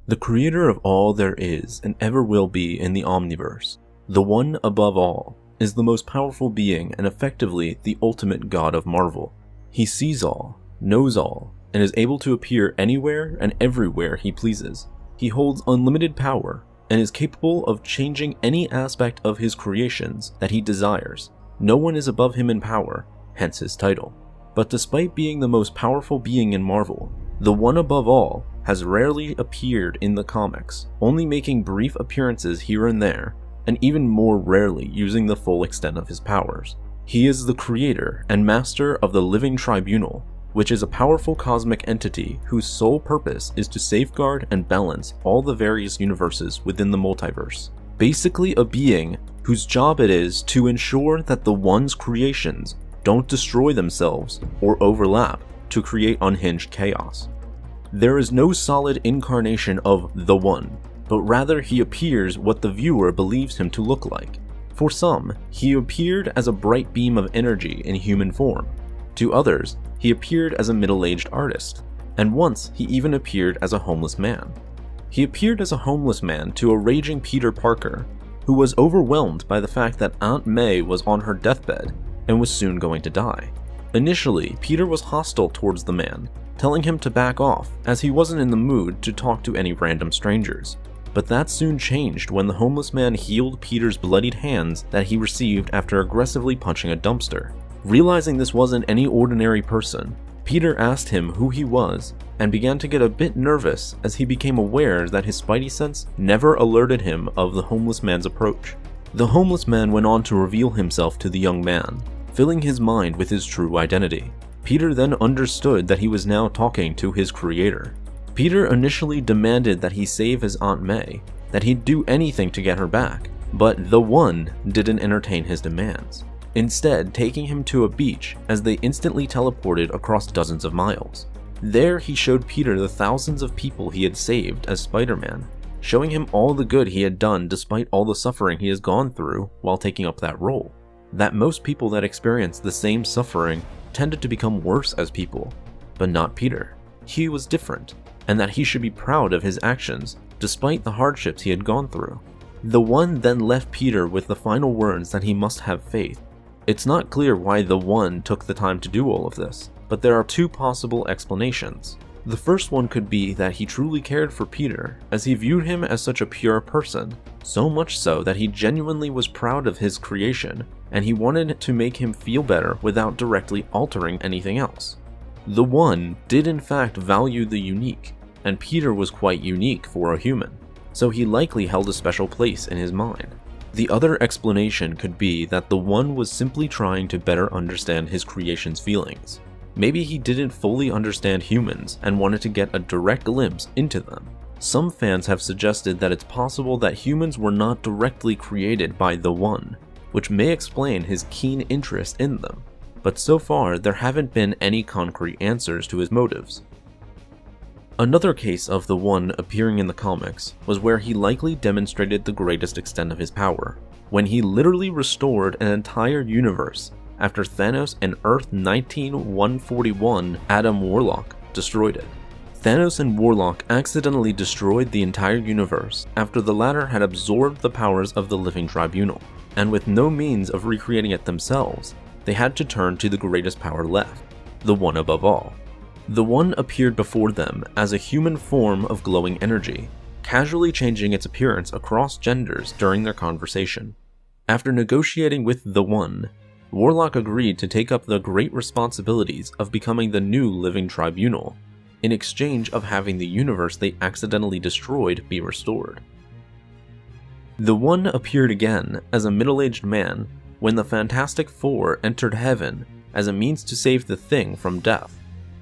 The creator of all there is and ever will be in the Omniverse, the one above all, is the most powerful being and effectively the ultimate god of Marvel. He sees all, knows all, and is able to appear anywhere and everywhere he pleases. He holds unlimited power and is capable of changing any aspect of his creations that he desires. No one is above him in power, hence his title. But despite being the most powerful being in Marvel, the one above all has rarely appeared in the comics, only making brief appearances here and there, and even more rarely using the full extent of his powers. He is the creator and master of the Living Tribunal, which is a powerful cosmic entity whose sole purpose is to safeguard and balance all the various universes within the multiverse. Basically a being whose job it is to ensure that the One's creations don't destroy themselves or overlap to create unhinged chaos. There is no solid incarnation of the One, but rather he appears what the viewer believes him to look like. For some, he appeared as a bright beam of energy in human form. To others, he appeared as a middle-aged artist, and once he even appeared as a homeless man. He appeared as a homeless man to a raging Peter Parker, who was overwhelmed by the fact that Aunt May was on her deathbed and was soon going to die. Initially, Peter was hostile towards the man, telling him to back off as he wasn't in the mood to talk to any random strangers. But that soon changed when the homeless man healed Peter's bloodied hands that he received after aggressively punching a dumpster. Realizing this wasn't any ordinary person, Peter asked him who he was and began to get a bit nervous as he became aware that his spidey sense never alerted him of the homeless man's approach. The homeless man went on to reveal himself to the young man, filling his mind with his true identity. Peter then understood that he was now talking to his creator. Peter initially demanded that he save his Aunt May, that he'd do anything to get her back, but the One didn't entertain his demands, instead taking him to a beach as they instantly teleported across dozens of miles. There he showed Peter the thousands of people he had saved as Spider-Man, showing him all the good he had done despite all the suffering he has gone through while taking up that role. That most people that experienced the same suffering tended to become worse as people, but not Peter. He was different, and that he should be proud of his actions despite the hardships he had gone through. The One then left Peter with the final words that he must have faith. It's not clear why the One took the time to do all of this, but there are two possible explanations. The first one could be that he truly cared for Peter, as he viewed him as such a pure person, so much so that he genuinely was proud of his creation, and he wanted to make him feel better without directly altering anything else. The One did in fact value the unique, and Peter was quite unique for a human, so he likely held a special place in his mind. The other explanation could be that the One was simply trying to better understand his creation's feelings. Maybe he didn't fully understand humans and wanted to get a direct glimpse into them. Some fans have suggested that it's possible that humans were not directly created by the One, which may explain his keen interest in them, but so far there haven't been any concrete answers to his motives. Another case of the One appearing in the comics was where he likely demonstrated the greatest extent of his power, when he literally restored an entire universe after Thanos and Earth 19141 Adam Warlock destroyed it. Thanos and Warlock accidentally destroyed the entire universe after the latter had absorbed the powers of the Living Tribunal, and with no means of recreating it themselves, they had to turn to the greatest power left, the One above all. The One appeared before them as a human form of glowing energy, casually changing its appearance across genders during their conversation. After negotiating with the One, Warlock agreed to take up the great responsibilities of becoming the new Living Tribunal, in exchange of having the universe they accidentally destroyed be restored. The One appeared again as a middle-aged man when the Fantastic Four entered heaven as a means to save the Thing from death.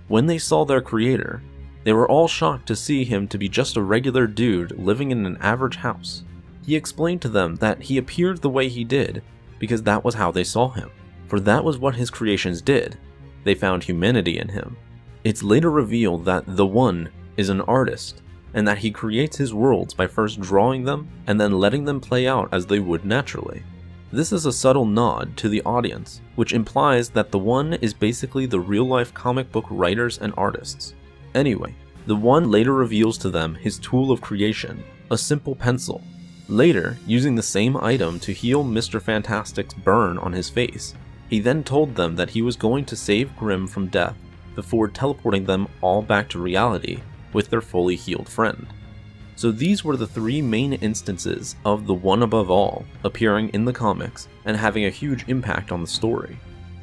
When they saw their creator, they were all shocked to see him to be just a regular dude living in an average house. He explained to them that he appeared the way he did because that was how they saw him, for that was what his creations did. They found humanity in him. It's later revealed that the One is an artist, and that he creates his worlds by first drawing them and then letting them play out as they would naturally. This is a subtle nod to the audience, which implies that the One is basically the real-life comic book writers and artists. Anyway, The One later reveals to them his tool of creation, a simple pencil. Later, using the same item to heal Mr. Fantastic's burn on his face, he then told them that he was going to save Grimm from death before teleporting them all back to reality with their fully healed friend. So these were the three main instances of the One Above All appearing in the comics and having a huge impact on the story.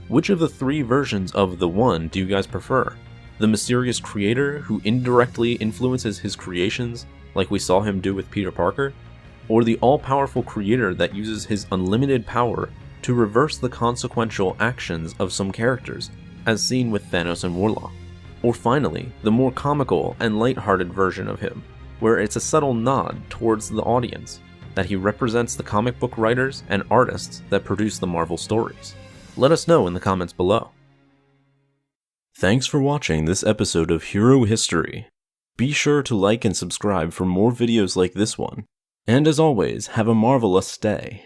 Which of the three versions of the One do you guys prefer? The mysterious creator who indirectly influences his creations, like we saw him do with Peter Parker? Or the all-powerful creator that uses his unlimited power to reverse the consequential actions of some characters, as seen with Thanos and Warlock? Or finally, the more comical and light-hearted version of him, where it's a subtle nod towards the audience, that he represents the comic book writers and artists that produce the Marvel stories? Let us know in the comments below. Thanks for watching this episode of Hero History. Be sure to like and subscribe for more videos like this one. And as always, have a marvelous day.